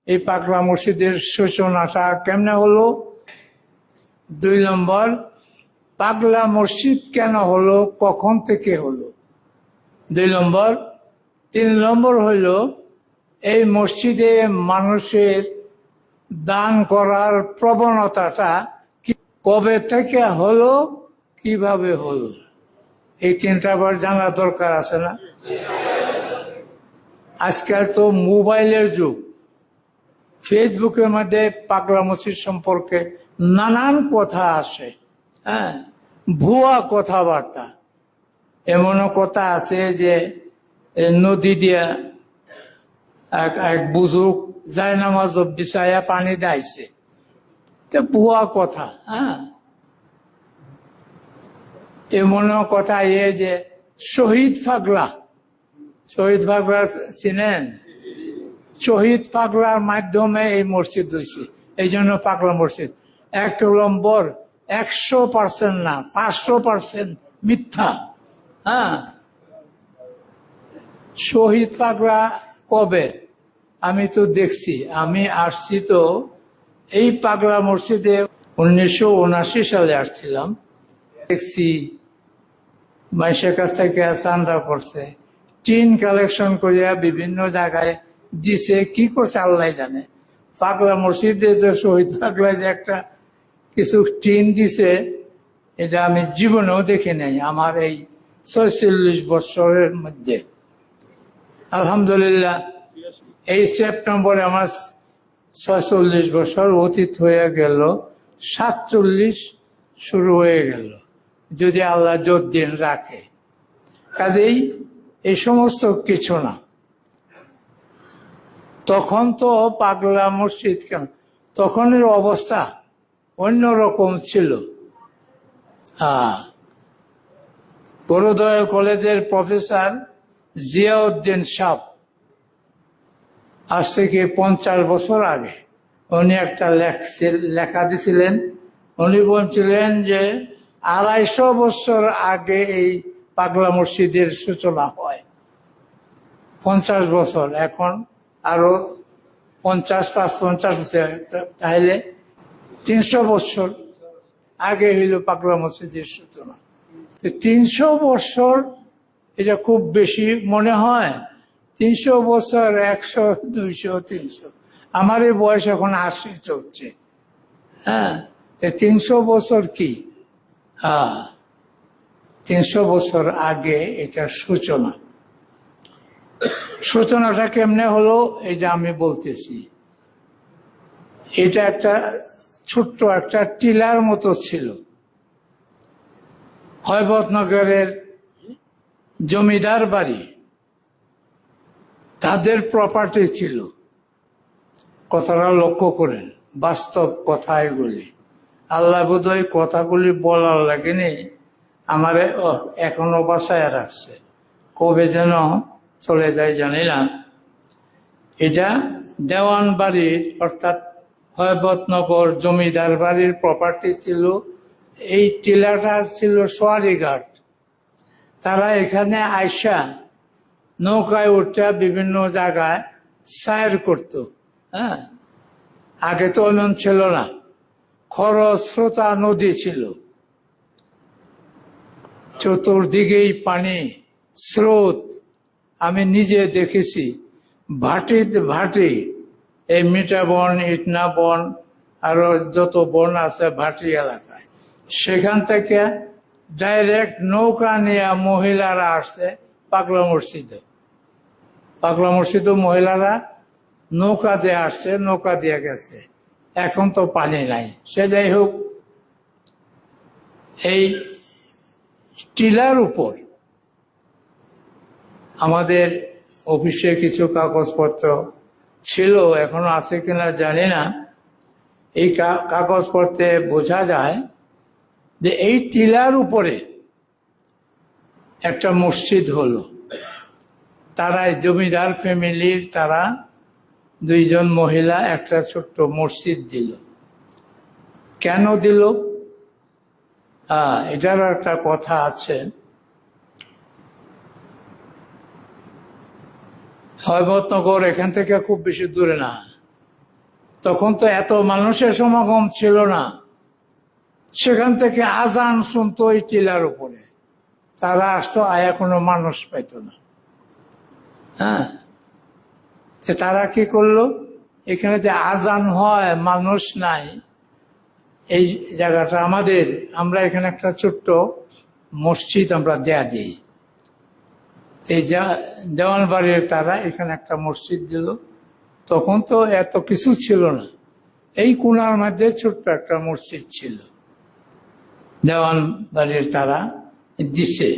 এই পাগলা মসজিদের সূচনাটা কেমনে হলো? 2 নম্বর, পাগলা মসজিদ কেন হলো, কখন থেকে হলো? 2 নম্বর। 3 নম্বর হইল এই মসজিদে মানুষের দান করার প্রবণতাটা কবে থেকে হলো, কিভাবে হলো? এই 3টা বার জানা দরকার আছে না? আজকাল তো মোবাইলের যুগ। ফেসবুকের মধ্যে পাগলা মসজিদ সম্পর্কে নানান কথা আসে, হ্যাঁ, ভুয়া কথাবার্তা। এমনও কথা আছে যে নদী দিয়া এক বুজুর্গ জায়নামাজ বিছায়া পানি দাইছে, তো ভুয়া কথা। হ্যাঁ, এমনও কথা যে শহীদ পাগলা চিনেন? শহীদ পাগলার মাধ্যমে এই মসজিদ হয়েছে, এই জন্য পাগলা মসজিদ। 1 নম্বর 100% না, 500% মিথ্যা। হ্যাঁ, শহীদ পাগলা কবে? আমি তো দেখছি, আমি আসছি তো এই পাগলা মসজিদে 1979 সালে আসছিলাম। দেখছি মানুষের কাছ থেকে চান্দা করছে, টিন কালেকশন করিয়া বিভিন্ন জায়গায় দিছে, কি করছে আল্লাহ জানে। পাগলা মসজিদে যে শহীদ পাগলায় যে একটা কিছু টিন দিছে, এটা আমি জীবনেও দেখি নাই আমার এই 46 বছরের মধ্যে। আলহামদুলিল্লাহ, এই সেপ্টেম্বরে আমার 46 বছর অতীত হয়ে গেল, 47 শুরু হয়ে গেল, যদি আল্লাহ যতদিন রাখে। কাজেই এই সমস্ত কিছু না। তখন তো পাগলা মসজিদ কেন, তখনের অবস্থা অন্যরকম ছিল। গুরুদয়াল কলেজের প্রফেসর জিয়াউদ্দিন সাহ, আজ থেকে 50 বছর আগে উনি একটা লেখা দিছিলেন। উনি বলছিলেন যে 250 বছর আগে এই পাগলা মসজিদের সূচনা হয়। 50 বছর, এখন আরো 50 তাহলে 300 বছর আগে হইল পাগলা মসজিদের সূচনা। 300 বছর এটা খুব বেশি মনে হয়। 300 বছর, 100, 200, 300, আমার এই বয়স এখন 80 চলছে। হ্যাঁ, 300 বছর কি? 300 বছর আগে এটার সূচনা। সূচনাটা কেমনে হলো এটা আমি বলতেছি। এটা একটা ছোট্ট একটা টিলার মতো ছিল। হৈবতনগরের জমিদার বাড়ি, তাদের প্রপার্টি ছিল। কথাটা লক্ষ্য করেন, বাস্তব কথা এগুলি। আল্লাহ বোধহয় কথাগুলি বলার লাগেনি আমারে এখনো বাসায় রাখছে, কবে যেন চলে যায় জানি না। এটা দেওয়ান বাড়ির, অর্থাৎ হৈবতনগর জমিদার বাড়ির প্রপার্টি ছিল। এই টিলাটা ছিল সোয়ারিঘাট। তারা এখানে আইসা নৌকায় উঠা বিভিন্ন জায়গায় সায়ের করত। হ্যাঁ, আগে তো এমন ছিল না, খরস্রোতা নদী ছিল, চতুর্দিকেই পানি স্রোত। আমি নিজে দেখেছি ভাটি, এই মিঠা বন, ইটনা বন, আরো যত বন আছে ভাটি এলাকায়, সেখান থেকে ডাইরেক্ট নৌকা নিয়ে মহিলারা আসছে পাগলা মসজিদে। পাগলা মসজিদে মহিলারা নৌকা দিয়ে আসছে, নৌকা দিয়ে গেছে। এখন তো পানি নাই। সে যাই হোক, এই টিলার উপর আমাদের অফিসে কিছু কাগজপত্র ছিল, এখনো আছে কিনা জানি না। এই কাগজপত্রে বোঝা যায় যে এই টিলার উপরে একটা মসজিদ হলো। তারা জমিদার ফ্যামিলির, তারা 2 জন মহিলা একটা ছোট্ট মসজিদ দিল। কেন দিল? এটারও একটা কথা আছে। হৈবতনগর এখান থেকে খুব বেশি দূরে না, তখন তো এত মানুষের সমাগম ছিল না, সেখান থেকে আজান শুনতো ওই টিলার উপরে, তারা আসতো, আয়া কোনো মানুষ পাইত না। হ্যাঁ, তারা কি করলো, এখানে যে আজান হয় মানুষ নাই, এই জায়গাটা আমাদের, আমরা এখানে একটা ছোট্ট মসজিদ আমরা দেয়া দিই। এই দেওয়ানবাড়ির তারা এখানে একটা মসজিদ দিল। তখন তো এত কিছু ছিল না, এই কোণার মধ্যে ছোট্ট একটা মসজিদ ছিল, দেওয়ানবাড়ির তারা দিছে।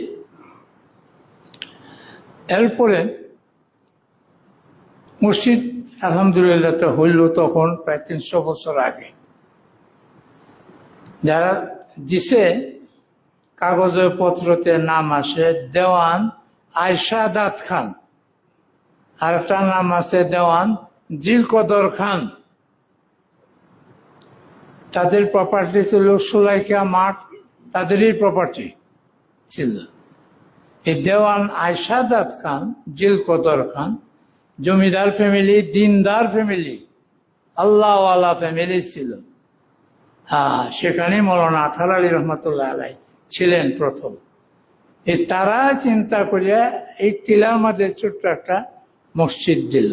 এরপরে মসজিদ আলহামদুলিল্লাহ তো হইল তখন প্রায় 300 বছর আগে। যারা দিছে কাগজে পত্রতে নাম আসে দেওয়ান আয়শাদাত খান, আর একটা নাম আছে দেওয়ান জিলকদর খান। তাদের প্রপার্টি ছিল সুলাইকা মাঠ, তাদেরই প্রপার্টি ছিল। এই দেওয়ান আয়শাদাত খান, জিলকদর খান জমিদার ফ্যামিলি, দিনদার ফ্যামিলি, আল্লাহওয়ালা ফ্যামিলি ছিল। হ্যাঁ, সেখানে মৌলানা আতহার আলী রহমতুল্লাহ আলাই ছিলেন প্রথম। এই তারা চিন্তা করিয়া এই টিলার মধ্যে ছোট্ট একটা মসজিদ দিল।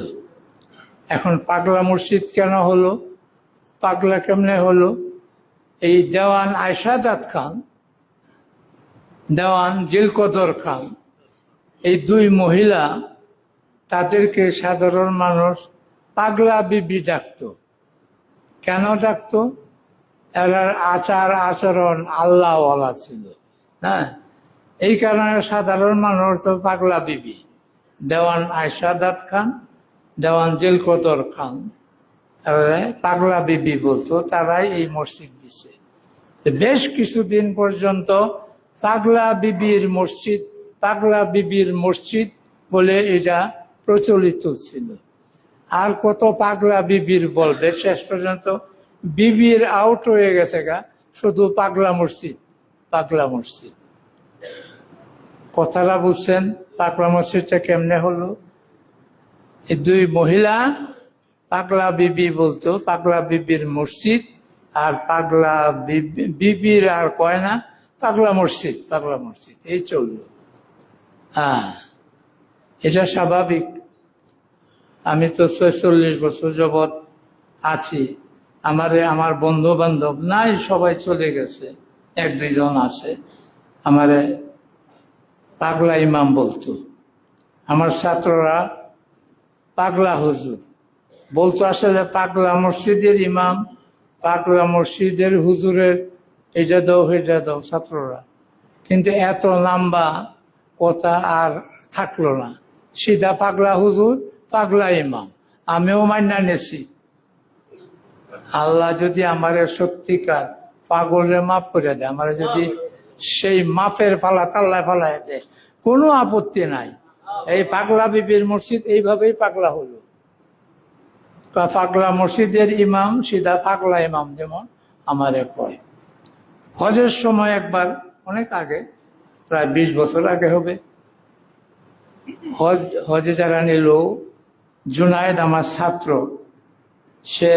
এখন পাগলা মসজিদ কেন হলো, পাগলা কেমনে হলো? এই দেওয়ান আয়শাদাত খান, দেওয়ান জিলকদর খান, এই দুই মহিলা, তাদেরকে সাধারণ মানুষ পাগলা বিবি ডাকত। কেন ডাকত? এরা আচার আচরণ আল্লাহওয়ালা ছিল। হ্যাঁ, এই কারণে সাধারণ মানুষ তো পাগলা বিবি। দেওয়ান আয়শাদাত খান, দেওয়ান জিলকদর খান, তারা পাগলা বিবি বলতো, তারাই এই মসজিদ দিছে। বেশ কিছুদিন পর্যন্ত পাগলা বিবির মসজিদ, পাগলা বিবির মসজিদ বলে এটা প্রচলিত ছিল। আর কত পাগলা বিবির বলবে, শেষ পর্যন্ত বিবির আউট হয়ে গেছে গা, শুধু পাগলা মসজিদ, পাগলা মসজিদ। কথাটা বুঝছেন? পাগলা মসজিদটা কেমনে হলো? এই দুই মহিলা পাগলা বিবি বলতো, পাগলা বিবির মসজিদ, আর পাগলা বিবির আর কয় না, পাগলা মসজিদ, পাগলা মসজিদ, এই চললো। হ্যাঁ, এটা স্বাভাবিক। আমি তো 46 বছর যাবৎ আছি, আমার বন্ধু বান্ধব নাই, সবাই চলে গেছে, 1-2 জন আছে। আমারে পাগলা ইমাম বলতো, আমার ছাত্ররা পাগলা হুজুর বলতো। আসলে পাগলা মসজিদের ইমাম, পাগলা মসজিদের হুজুরের এটা দাও সেটা দাও ছাত্ররা, কিন্তু এত লম্বা কথা আর থাকলো না, সিধা পাগলা হুজুর, পাগলা ইমাম। আমিও মান্না নেছি। আল্লাহ যদি আমার সত্যিকার পাগলের মাফ করে দেয়, আমার যদি সেই মাফের ফালা তাল্লায় ফালায় দেয়, কোনো আপত্তি নাই। এই পাগলা বিবির মসজিদ এইভাবেই পাগলা হলো। পাগলা মসজিদের ইমাম সিধা পাগলা ইমাম, যেমন আমারে কয়। হজের সময় একবার, অনেক আগে, প্রায় 20 বছর আগে হবে, হজে যারা নিল, জুনায়েদ আমার ছাত্র, সে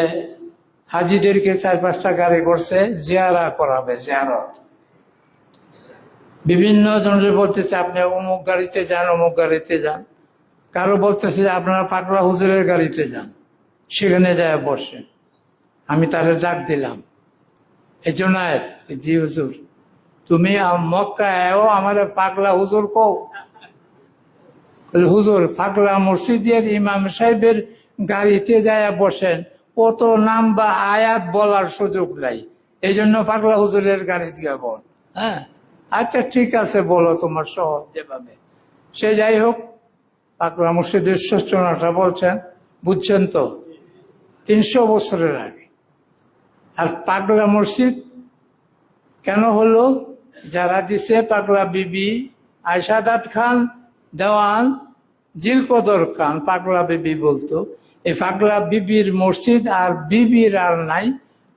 হাজিদেরকে 4-5টা গাড়ি করছে, জিয়ারা করাবে, জিয়ারত। বিভিন্ন জনের বলতেছে আপনি অমুক গাড়িতে যান, অমুক গাড়িতে যান। কারো বলতেছে যে আপনারা পাগলা হুজুরের গাড়িতে যান, সেখানে যায় বসে। আমি তারে ডাক দিলাম, এই জুনায়েদ, জি হুজুর, তুমি মক্কায়ও আমার পাগলা হুজুর কও? হুজুর, পাগলা মসজিদের ইমাম সাহেবের গাড়িতে যায় বসেন, কত নাম বা আয়াত বলার সুযোগ নাই, এই জন্য পাগলা হুজুরের গাড়ি দিয়ে বল। হ্যাঁ, আচ্ছা ঠিক আছে, বলো তোমার সহজ যেভাবে। সে যাই হোক, পাগলা মসজিদের সূচনাটা বলছেন, বুঝছেন তো, 300 বছরের আগে। আর পাগলা মসজিদ কেন হলো? যারা দিছে পাগলা বিবি আয়শাদাত খান, দেওয়ান জিলকদর খান, পাগলা বিবি বলতো। এই পাগলা বিবির মসজিদ, আর বিবির আর নাই,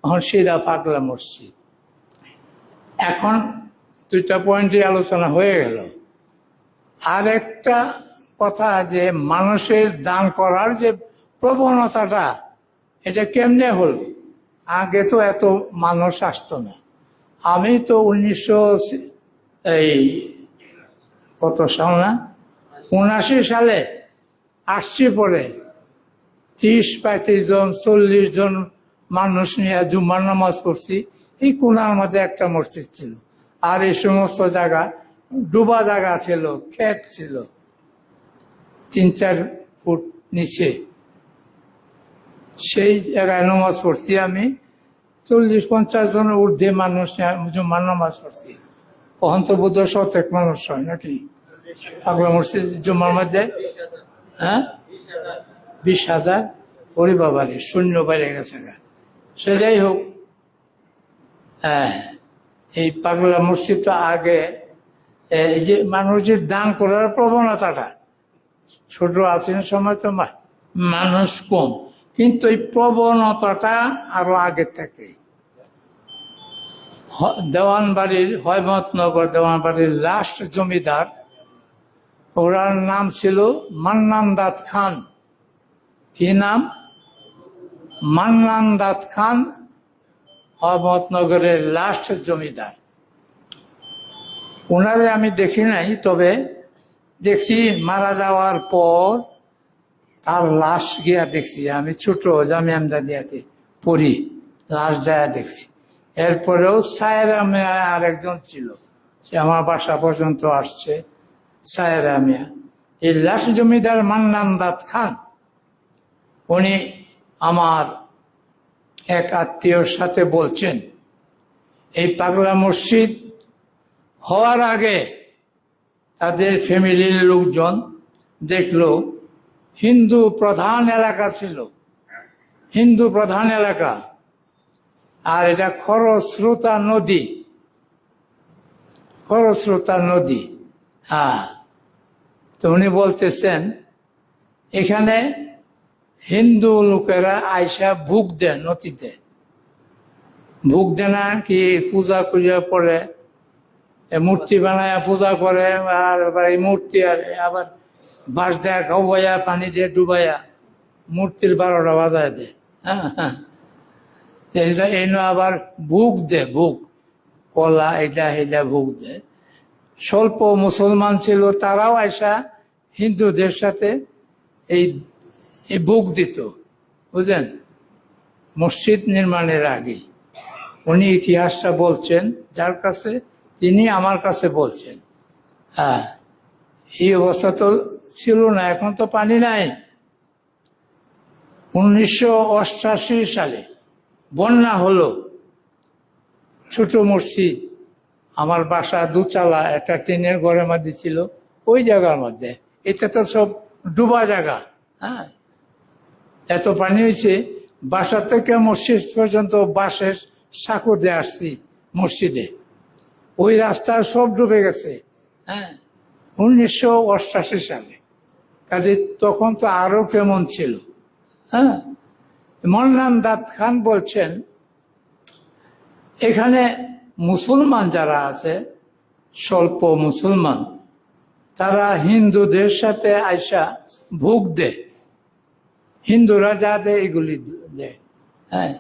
এখন সিধা পাগলা মসজিদ। এখন 2টা পয়েন্টে আলোচনা হয়ে গেল। আর একটা কথা, যে মানুষের দান করার যে প্রবণতাটা, এটা কেমনে হলো? আগে তো এত মানুষ আসতো না। আমি তো 1979 সালে আসছি। পরে 30-35 জন 40 জন মানুষ নিয়ে জুম্মার নামাজ পড়ছি। এই কোনার মধ্যে একটা মসজিদ ছিল, আর এই সমস্ত জায়গা ডুবা জায়গা ছিল, ক্ষেত ছিল 3-4 ফুট নিচে। সেই জায়গায় নামাজ পড়ছি আমি। 40-50 জনের ঊর্ধ্বে মানুষ জুম্মার নামাজ পড়ছি। তখন তো বোধ 100 মানুষ হয় নাকি পাগলা মসজিদ জুম্মার মধ্যে? হ্যাঁ, 20,000। ওরে বাবারে, শূন্য বাইরে গেছে। সে যাই হোক, হ্যাঁ, এই পাগলা মসজিদ তো আগে এই যে মানুষ যে দান করার প্রবণতাটা, ছোট আছেন সময় তো মানুষ কম, কিন্তু এই প্রবণতাটা আরো আগের থেকে। দেওয়ানবাড়ির, হয়মতনগর দেওয়ানবাড়ির লাস্ট জমিদার, ওনার নাম ছিল মান্নান দাত খান। কি নাম? মান্নান দাত খান, হয়মতনগরের লাস্ট জমিদার। ওনারে আমি দেখি নাই, তবে দেখছি মারা যাওয়ার পর তার লাশ গিয়া দেখছি। আমি ছোট জামিয়া আমদাদিয়াতে পড়ি, লাশ যায় দেখছি। এরপরেও সায়রা মিয়া আর একজন ছিল, সে আমার বাসা পর্যন্ত আসছে, সায়রা মিয়া। এই লাশ জমিদার মান্নান দাত খান, উনি আমার এক আত্মীয়র সাথে বলছেন, এই পাগলা মসজিদ হওয়ার আগে তাদের ফ্যামিলির লোকজন দেখলো হিন্দু প্রধান এলাকা ছিল, হিন্দু প্রধান এলাকা, আর এটা খরস্রোতা নদী, খরস্রোতা নদী। হ্যাঁ, তো উনি বলতেছেন এখানে হিন্দু লোকেরা আইসা ভুগ দেয় নদীতে। ভুগ দেয় না কি, পূজা করিয়া পরে মূর্তি বানায় পূজা করে, আর এই মূর্তি আর আবার বাঁশ দেয়া খাওয়াইয়া পানি দিয়ে ডুবাইয়া মূর্তির 12টা বাজায় দেয়। হ্যাঁ হ্যাঁ, এই আবার ভুগ দে, ভুগ কলা এটা এটা ভুগ দে। স্বল্প মুসলমান ছিল, তারাও আইসা হিন্দুদের সাথে এই ভোগ দিত, বুঝলেন, মসজিদ নির্মাণের আগে। উনি ইতিহাসটা বলছেন, যার কাছে তিনি আমার কাছে বলছেন। হ্যাঁ, এই অবস্থা তো ছিল না, এখন তো পানি নাই। 1988 সালে বন্যা হলো, ছোট মসজিদ, আমার বাসা দুচালা একটা টিনের ঘরের মধ্যে ছিল, ওই জায়গার মধ্যে। এটা তো সব ডুবা জায়গা। হ্যাঁ, এত পানি হয়েছে, বাসা থেকে মসজিদ পর্যন্ত বাঁশের সাঁকো দিয়ে আসছি মসজিদে, ওই রাস্তা সব ডুবে গেছে। হ্যাঁ, 1988 সালে। কাজে তখন তো আরো কেমন ছিল। হ্যাঁ, মান্নান দাত খান বলছেন এখানে মুসলমান যারা আছে, স্বল্প মুসলমান, তারা হিন্দুদের সাথে আইসা ভোগ দেয়। হিন্দুরা যা দেয় এগুলি দেয়। হ্যাঁ,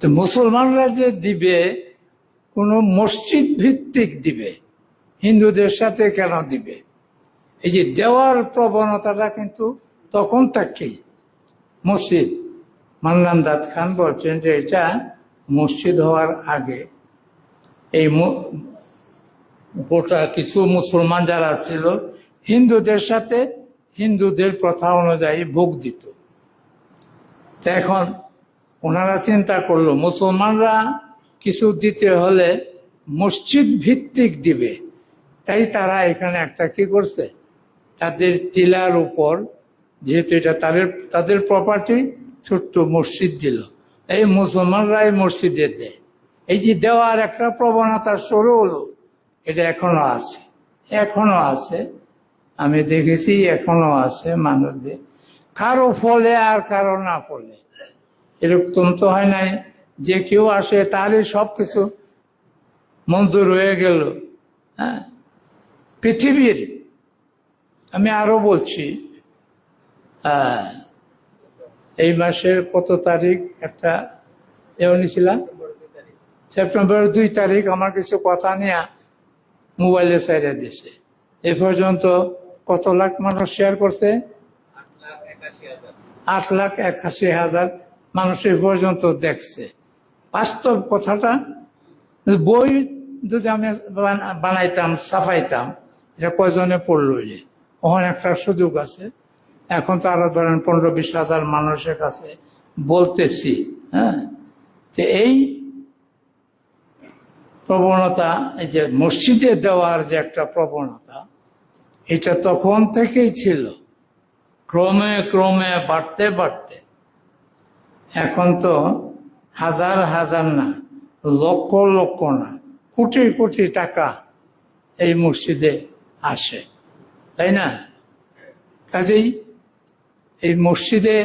তো মুসলমানরা যে দিবে কোনো মসজিদ ভিত্তিক দিবে, হিন্দুদের সাথে কেন দিবে? এই যে দেওয়ার প্রবণতাটা কিন্তু তখন থেকেই মসজিদ। মান্নান দাত খান বলছেন যে এটা মসজিদ হওয়ার আগে এই গোটা কিছু মুসলমান যারা ছিল হিন্দুদের সাথে হিন্দুদের প্রথা অনুযায়ী ভোগ দিত। তো এখন ওনারা চিন্তা করলো মুসলমানরা কিছু দিতে হলে মসজিদ ভিত্তিক দিবে, তাই তারা এখানে একটা কি করছে, তাদের টিলার উপর, যেহেতু এটা তাদের প্রপার্টি, ছোট্ট মসজিদ দিল। এই মুসলমানরা এই মসজিদে দেয়। এই যে দেওয়ার একটা প্রবণতা শুরু হলো, এটা এখনো আছে, এখনো আছে। আমি দেখেছি এখনো আছে মানুষদের, কারো ফলে আর কারো না ফলে। এরকম তো হয় নাই যে কেউ আসে তারই সবকিছু মঞ্জুর হয়ে গেল। হ্যাঁ, পৃথিবীর, আমি আরো বলছি, এই মাসের কত তারিখ একটা নিয়েছিলাম, সেপ্টেম্বরের 2 তারিখ আমার কিছু কথা নিয়ে মোবাইলে ছেড়ে দিছে। এ পর্যন্ত কত লাখ মানুষ শেয়ার করছে? 8,81,000 মানুষ এ পর্যন্ত দেখছে। বাস্তব কথাটা, বই যদি আমি বানাইতাম, ছাপাইতাম, এটা কয়জনে পড়লো? ওখানে একটা সুযোগ আছে। এখন তো আরো ধরেন 15-20 হাজার মানুষের কাছে বলতেছি। হ্যাঁ, তো এই প্রবণতা, এই যে মসজিদে দেওয়ার যে একটা প্রবণতা, এটা তখন থেকেই ছিল, ক্রমে ক্রমে বাড়তে বাড়তে এখন তো হাজার হাজার না, লক্ষ লক্ষ না, কোটি কোটি টাকা এই মসজিদে আসে, তাই না? কাজেই এই মসজিদে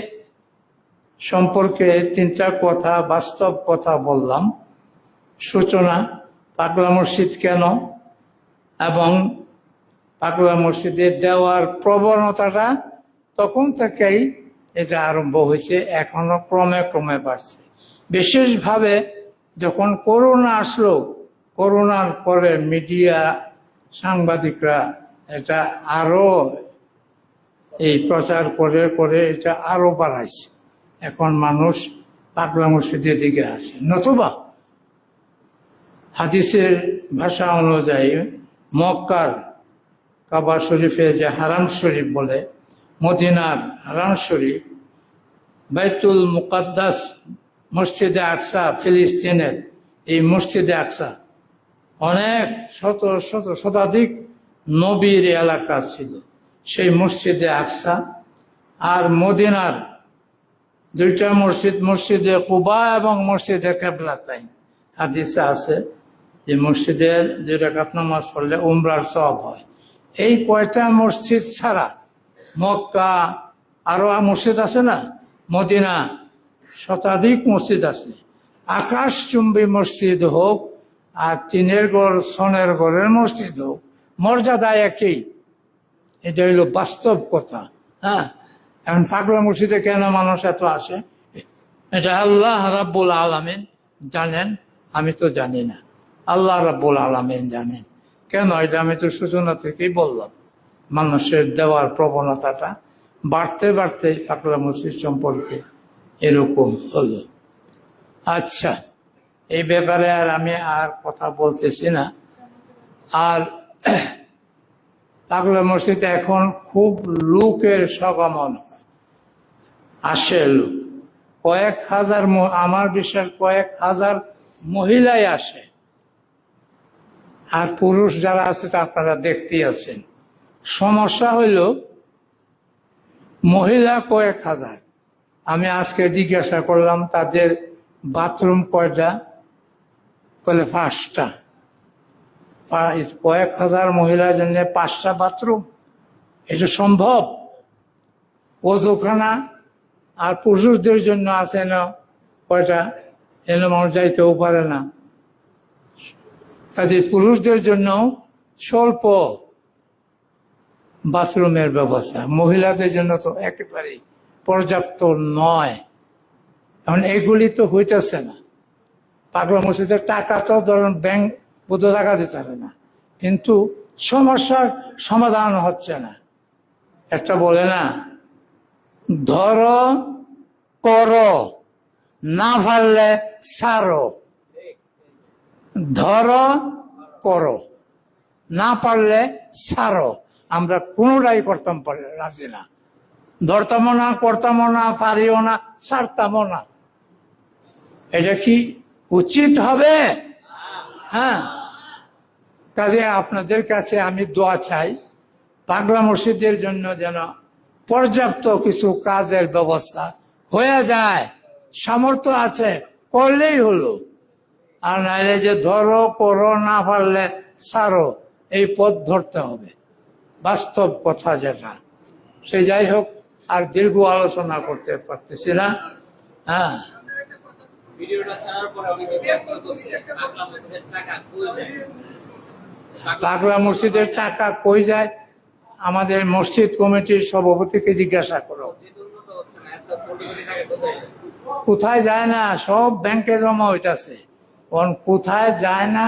সম্পর্কে 3টা কথা, বাস্তব কথা বললাম। সূচনা, পাগলা মসজিদ কেন, এবং পাগলা মসজিদে দেওয়ার প্রবণতাটা তখন থেকেই এটা আরম্ভ হয়েছে, এখনো ক্রমে ক্রমে বাড়ছে। বিশেষভাবে যখন করোনা আসলো, করোনার পরে মিডিয়া, সাংবাদিকরা এটা আরো এই প্রচার করে করে এটা আরো বাড়াইছে। এখন মানুষ পাগলা মসজিদের দিকে আসে। নতুবা হাদিসের ভাষা অনুযায়ী মক্কার কাবা শরীফে যে হারাম শরীফ বলে, মদিনার হারাম শরীফ, বাইতুল মুকাদ্দাস, মসজিদে আকসা, ফিলিস্তিনের এই মসজিদে আকসা অনেক শতাধিক নবীর এলাকা ছিল সেই মসজিদে আকসা। আর মদিনার 2টা মসজিদ, মসজিদে কুবা এবং মসজিদে কিবলাতাইন, হাদিসে আছে যে মসজিদে 2 রাকাত নামাজ পড়লে উমরার সওয়াব হয়। এই কয়টা মসজিদ ছাড়া মক্কা আরো মসজিদ আছে না, মদিনা শতাধিক মসজিদ আছে। আকাশচুম্বী মসজিদ হোক আর টিনের ঘর, সোনের ঘরের মসজিদ হোক, মর্যাদা একই। এটা হইল বাস্তব কথা। হ্যাঁ, এখন পাগলা মসজিদে কেন মানুষ এত আসে, এটা আল্লাহ রাব্বুল আলামিন জানেন, আমি তো জানি না। আল্লাহ রাব্বুল আলামিন জানেন কেন। এটা আমি তো সূচনা থেকেই বললাম, মানুষের দেওয়ার প্রবণতাটা বাড়তে বাড়তে পাগলা মসজিদ সম্পর্কে এরকম হলো। আচ্ছা, এই ব্যাপারে আর আমি আর কথা বলতেছি না। আর পাগলা মসজিদে এখন খুব লোকের সগমন হয়, আসে লোক, কয়েক হাজার, আমার বিশ্বাস কয়েক হাজার মহিলাই আসে। আর পুরুষ যারা আছে তা আপনারা দেখতেই আছেন। সমস্যা হইল মহিলা কয়েক হাজার। আমি আজকে জিজ্ঞাসা করলাম তাদের বাথরুম কয়টা, বলে 5টা। কয়েক হাজার মহিলার জন্য 5টা বাথরুম, এটা সম্ভব? ওজোখানা আর পুরুষদের জন্য আছে না কয়টা, এন মানুষ যাইতেও পারে না। কাজে পুরুষদের জন্য স্বল্প বাথরুমের ব্যবস্থা, মহিলাদের জন্য তো একেবারেই পর্যাপ্ত নয়। এখন এগুলি তো হইতেছে না। পাগলা মসজিদের টাকা তো ধরেন ব্যাংক বোধ টাকা দিতে হবে না, কিন্তু সমস্যার সমাধান হচ্ছে না। একটা বলে না, ধরো করো, না পারলে ছাড়ো। ধরো করো, না পারলে ছাড়ো। আমরা কোনোটাই করতাম রাজি না, ধরতামও না, করতামও না, পারিও না, ছাড়তামও না। এটা কি উচিত হবে? হ্যাঁ, কাজে আপনাদের কাছে আমি দোয়া চাই, পাগলা মসজিদের জন্য যেন পর্যাপ্ত কিছু কাজের ব্যবস্থা হয়ে যায়। সামর্থ্য আছে, করলেই হলো। আর নাইলে যে ধরো করো, না পারলে ছাড়ো, এই পথ ধরতে হবে। বাস্তব কথা যেটা, সে যাই হোক, আর দীর্ঘ আলোচনা করতে পারতেছি না। হ্যাঁ, পাগলা মসজিদের টাকা কই যায়? আমাদের মসজিদ কমিটির সভাপতিকে জিজ্ঞাসা করো। কোথায় যায় না, সব ব্যাংকে জমা হইতাছে। কোথায় যায় না,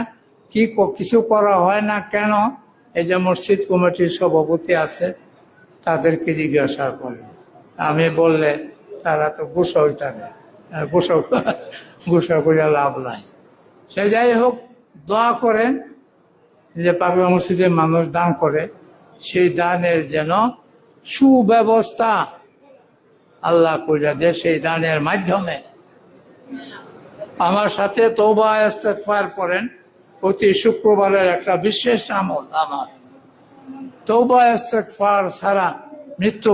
কিছু করা হয় না কেন? এই যে মসজিদ কমিটির সভাপতি আছে, তাদেরকে জিজ্ঞাসা করে। আমি বললে তারা তো গুসা হইতারে, গুসা করে লাভ নাই। সে যাই হোক, দোয়া করেন যে পাগলা মসজিদে মানুষ দান করে, সেই দানের যেন সুব্যবস্থা আল্লাহ কইরা দেয়। সেই দানের মাধ্যমে আমার সাথে তওবা ইস্তেগফার করেন। প্রতি শুক্রবারের একটা বিশেষ আমল আমার। তওবা ইস্তেগফার ছাড়া মৃত্যু